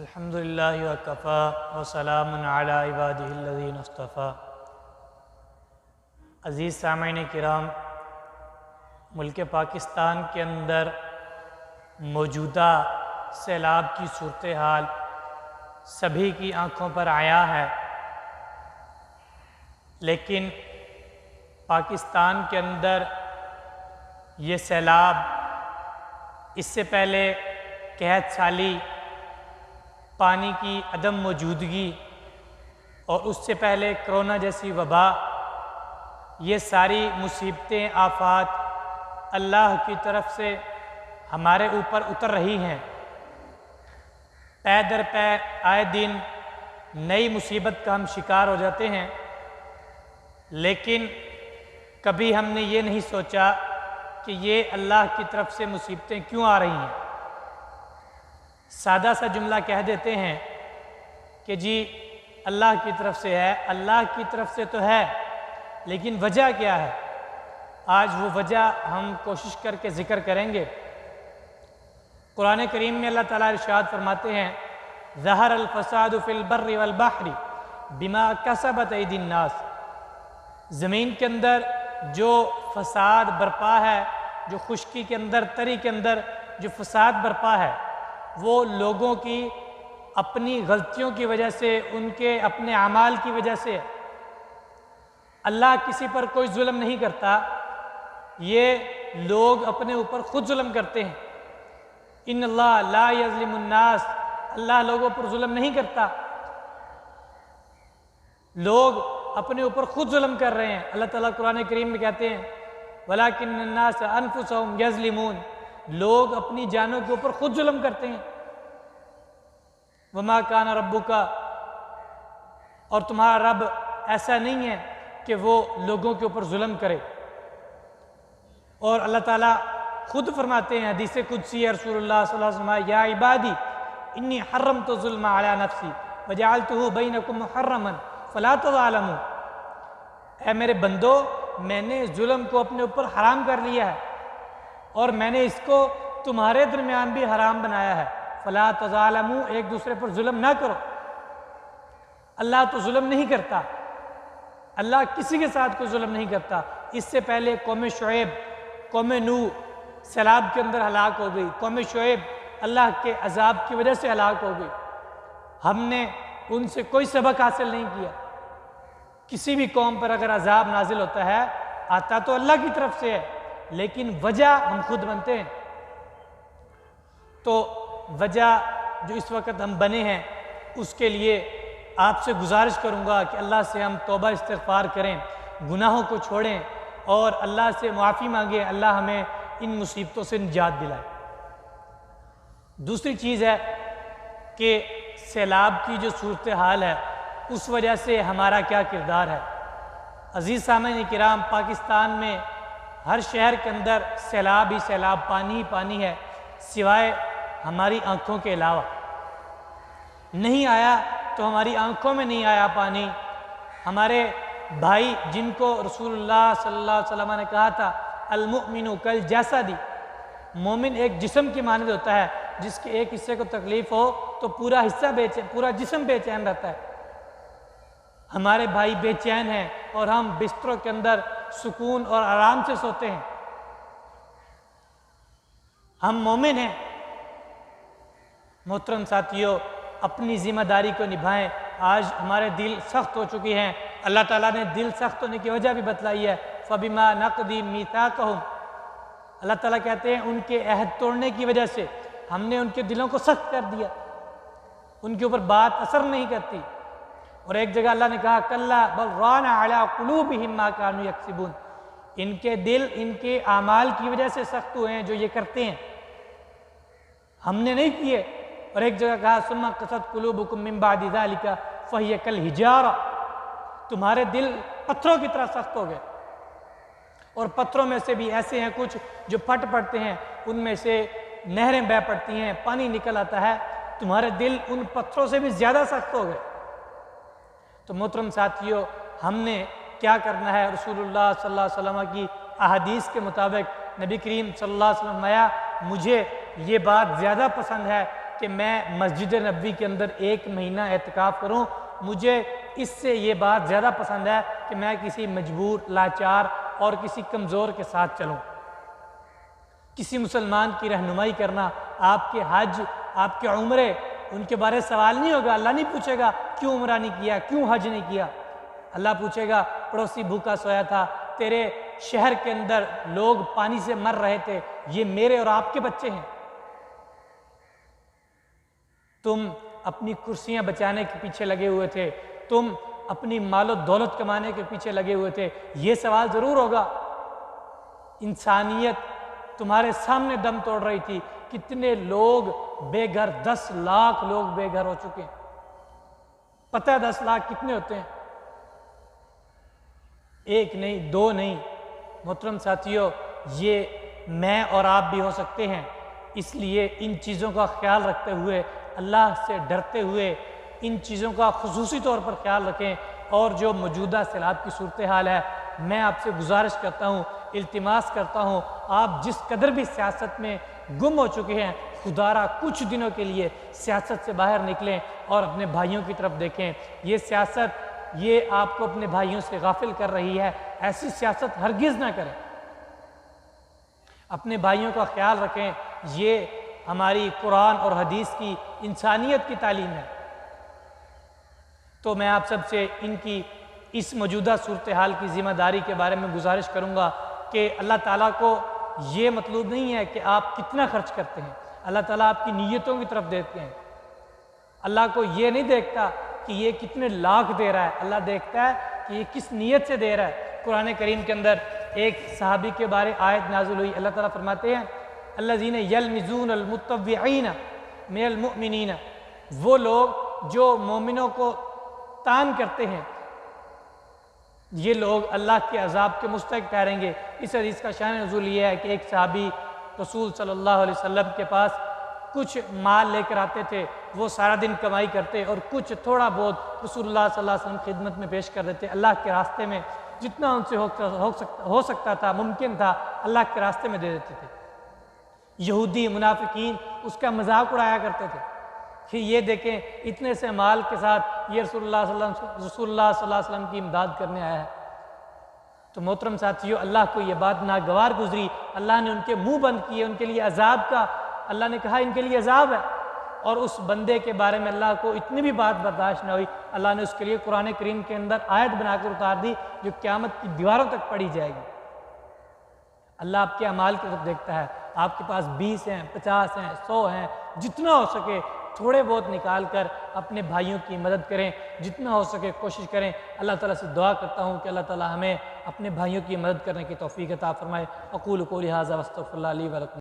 अल्हम्दुलिल्लाहि वकफ़ा वसलामुन अला इबादिहिल्लज़ीन इस्तफ़ा। अज़ीज़ सामईन किराम, मुल्क पाकिस्तान के अंदर मौजूदा सैलाब की सूरत हाल सभी की आँखों पर आया है, लेकिन पाकिस्तान के अंदर ये सैलाब इससे पहले कहत साली, पानी की अदम मौजूदगी और उससे पहले कोरोना जैसी वबा, ये सारी मुसीबतें आफात अल्लाह की तरफ से हमारे ऊपर उतर रही हैं। पै दर पै आए दिन नई मुसीबत का हम शिकार हो जाते हैं, लेकिन कभी हमने ये नहीं सोचा कि ये अल्लाह की तरफ से मुसीबतें क्यों आ रही हैं। सादा सा जुमला कह देते हैं कि जी अल्लाह की तरफ से है, अल्लाह की तरफ से तो है, लेकिन वजह क्या है? आज वो वजह हम कोशिश करके ज़िक्र करेंगे। कुरान करीम में अल्लाह ताला इरशाद फरमाते हैं, ज़हर अल फ़सादु फ़िल बर्रि वल बहरी बिमा कसबत ऐदिन नास। ज़मीन के अंदर जो फसाद बरपा है, जो खुश्की के अंदर, तरी के अंदर जो फसाद बरपा है, वो लोगों की अपनी गलतियों की वजह से, उनके अपने अमाल की वजह से। अल्लाह किसी पर कोई जुल्म नहीं करता, ये लोग अपने ऊपर खुद जुल्म करते हैं। इन्नल्लाह ला यज़लिमुन नास, अल्लाह लोगों पर जुल्म नहीं करता, लोग अपने ऊपर खुद जुल्म कर रहे हैं। अल्लाह ताला कुरान करीम में कहते हैं, वलाकिन्नन्नास अनफुसहुम यज़लिमून, लोग अपनी जानों के ऊपर खुद जुल्म करते हैं। वमा काना रब्बुका, और तुम्हारा रब ऐसा नहीं है कि वो लोगों के ऊपर जुल्म करे। और अल्लाह ताला खुद फरमाते हैं हदीस कुदसी रसूलुल्लाह सल्लल्लाहु अलैहि वसल्लम, या इबादी इन्नी हर्रमतु ज़ुल्म अला नफ्सी वजअलतुहु बैनकुम मुहर्रमन फला तज़ालमू। ऐ मेरे बंदो, मैंने जुल्म को अपने ऊपर हराम कर लिया है और मैंने इसको तुम्हारे दरमियान भी हराम बनाया है। फला तज़ालमू, एक दूसरे पर जुल्म ना करो। अल्लाह तो जुल्म नहीं करता, अल्लाह किसी के साथ कोई जुल्म नहीं करता। इससे पहले कौम शुएब, कौम नूह सैलाब के अंदर हलाक हो गई। कौम शुएब अल्लाह के अजाब की वजह से हलाक हो गई। हमने उनसे कोई सबक हासिल नहीं किया। किसी भी कौम पर अगर अजाब नाजिल होता है, आता तो अल्लाह की तरफ से है, लेकिन वजह हम खुद बनते हैं। तो वजह जो इस वक्त हम बने हैं, उसके लिए आपसे गुजारिश करूँगा कि अल्लाह से हम तौबा इस्तिग़फ़ार करें, गुनाहों को छोड़ें और अल्लाह से मुआफ़ी मांगें। अल्लाह हमें इन मुसीबतों से निजात दिलाए। दूसरी चीज़ है कि सैलाब की जो सूरत हाल है, उस वजह से हमारा क्या किरदार है। अज़ीज़ सामईन किराम, पाकिस्तान में हर शहर के अंदर सैलाब ही सैलाब, पानी ही पानी है, सिवाय हमारी आँखों के अलावा। नहीं आया तो हमारी आँखों में नहीं आया पानी। हमारे भाई जिनको रसूलुल्लाह सल्लल्लाहु अलैहि वसल्लम ने कहा था, अल मुमिनु कल जैसादी, मोमिन एक जिस्म की मानद होता है, जिसके एक हिस्से को तकलीफ़ हो तो पूरा हिस्सा बेचैन, पूरा जिस्म बेचैन रहता है। हमारे भाई बेचैन हैं और हम बिस्तरों के अंदर सुकून और आराम से सोते हैं। हम मोमिन हैं। मोहतरम साथियों, अपनी ज़िम्मेदारी को निभाएं। आज हमारे दिल सख्त हो चुकी हैं। अल्लाह ताला ने दिल सख्त होने की वजह भी बतलाई है, फ़बिमा नक़दी मीसाक़हुम। अल्लाह ताला कहते हैं उनके अहद तोड़ने की वजह से हमने उनके दिलों को सख्त कर दिया, उनके ऊपर बात असर नहीं करती। और एक जगह अल्लाह ने कहा, कल्ला बल राना अला कुलूबिहिम मा कानू यक्सिबून, इनके दिल इनके आमाल की वजह से सख्त हुए हैं जो ये करते हैं, हमने नहीं किए। और एक जगह कहा, सुम्मा क़सत कुलूबुकुम मिन बादि ज़ालिका फ़हिय कल हिजारा, तुम्हारे दिल पत्थरों की तरह सख्त हो गए। और पत्थरों में से भी ऐसे हैं कुछ जो फट पड़ते हैं, उनमें से नहरें बह पड़ती हैं, पानी निकल आता है। तुम्हारे दिल उन पत्थरों से भी ज़्यादा सख्त हो गए। तो मोहतरम साथियों, हमने क्या करना है? रसूलुल्लाह सल्लल्लाहु अलैहि वसल्लम की अहादीस के मुताबिक नबी करीम सल्लल्लाहु अलैहि वसल्लम, मुझे ये बात ज़्यादा पसंद है कि मैं मस्जिद नबवी के अंदर 1 महीना एहतिकाफ करूं, मुझे इससे ये बात ज़्यादा पसंद है कि मैं किसी मजबूर, लाचार और किसी कमज़ोर के साथ चलूं। किसी मुसलमान की रहनुमाई करना, आपके हज, आपके उम्रे, उनके बारे में सवाल नहीं होगा। अल्लाह नहीं पूछेगा क्यों उम्रा नहीं किया, क्यों हज नहीं किया। अल्लाह पूछेगा पड़ोसी भूखा सोया था, तेरे शहर के अंदर लोग पानी से मर रहे थे, ये मेरे और आपके बच्चे हैं। तुम अपनी कुर्सियां बचाने के पीछे लगे हुए थे, तुम अपनी मालो दौलत कमाने के पीछे लगे हुए थे, ये सवाल ज़रूर होगा। इंसानियत तुम्हारे सामने दम तोड़ रही थी। कितने लोग बेघर, 10 लाख लोग बेघर हो चुके हैं। पता है 10 लाख कितने होते हैं? 1 नहीं, 2 नहीं। मोहतरम साथियों, ये मैं और आप भी हो सकते हैं। इसलिए इन चीज़ों का ख्याल रखते हुए, अल्लाह से डरते हुए इन चीज़ों का खुसूसी तौर पर ख्याल रखें। और जो मौजूदा सैलाब की सूरत हाल है, मैं आपसे गुजारिश करता हूँ, इल्तिमास करता हूँ, आप जिस कदर भी सियासत में गुम हो चुके हैं, खुदारा कुछ दिनों के लिए सियासत से बाहर निकलें और अपने भाइयों की तरफ देखें। ये सियासत, ये आपको अपने भाइयों से गाफिल कर रही है। ऐसी सियासत हरगिज़ ना करें। अपने भाइयों का ख्याल रखें। ये हमारी कुरान और हदीस की, इंसानियत की तालीम है। तो मैं आप सबसे इनकी इस मौजूदा सूरत हाल की ज़िम्मेदारी के बारे में गुजारिश करूँगा कि अल्लाह ताला को ये मतलूब नहीं है कि आप कितना खर्च करते हैं। अल्लाह ताला आपकी नीयतों की तरफ देखते हैं। अल्लाह को ये नहीं देखता कि ये कितने लाख दे रहा है, अल्लाह देखता है कि ये किस नीयत से दे रहा है। कुरान करीम के अंदर एक सहाबी के बारे आयत नाज़िल हुई। अल्लाह ताला फरमाते हैं, अल्लज़ीना यल्मिज़ून अल-मुतव्विईन मिनल मुमिनीन, वो लोग जो मोमिनों को तान करते हैं, ये लोग अल्लाह के अजाब के मुस्तहिक ठहरेंगे। इस हदीस का शान नुज़ूल ये है कि एक सहाबी रसूल सल्लल्लाहु अलैहि वसल्लम के पास कुछ माल लेकर आते थे। वो सारा दिन कमाई करते और कुछ थोड़ा बहुत रसूलुल्लाह सल्लल्लाहु अलैहि वसल्लम खिदमत में पेश कर देते। अल्लाह के रास्ते में जितना उनसे हो सकता था, मुमकिन था, अल्लाह के रास्ते में दे देते थे। यहूदी मुनाफिकीन उसका मजाक उड़ाया करते थे कि ये देखें, इतने से माल के साथ ये रसूलुल्लाह सल्लल्लाहु अलैहि वसल्लम की इमदाद करने आया है। तो मोहतरम साथियों, अल्लाह को ये बात नागवार गुजरी। अल्लाह ने उनके मुंह बंद किए, उनके लिए अजाब का, अल्लाह ने कहा इनके लिए अजाब है। और उस बंदे के बारे में अल्लाह को इतनी भी बात बर्दाश्त न हुई, अल्लाह ने उसके लिए कुरान करीम के अंदर आयत बनाकर उतार दी जो क़यामत की दीवारों तक पढ़ी जाएगी। अल्लाह आपके अमाल की तरफ देखता है। आपके पास 20 हैं, 50 हैं, 100 हैं, जितना हो सके थोड़े बहुत निकाल कर अपने भाइयों की मदद करें। जितना हो सके कोशिश करें। अल्लाह ताला से दुआ करता हूँ कि अल्लाह ताला हमें अपने भाइयों की मदद करने की तौफीक अता फरमाए। अक़ूलु क़ौली हाज़ा वस्तग़फ़िरुल्लाह ली व लकुम।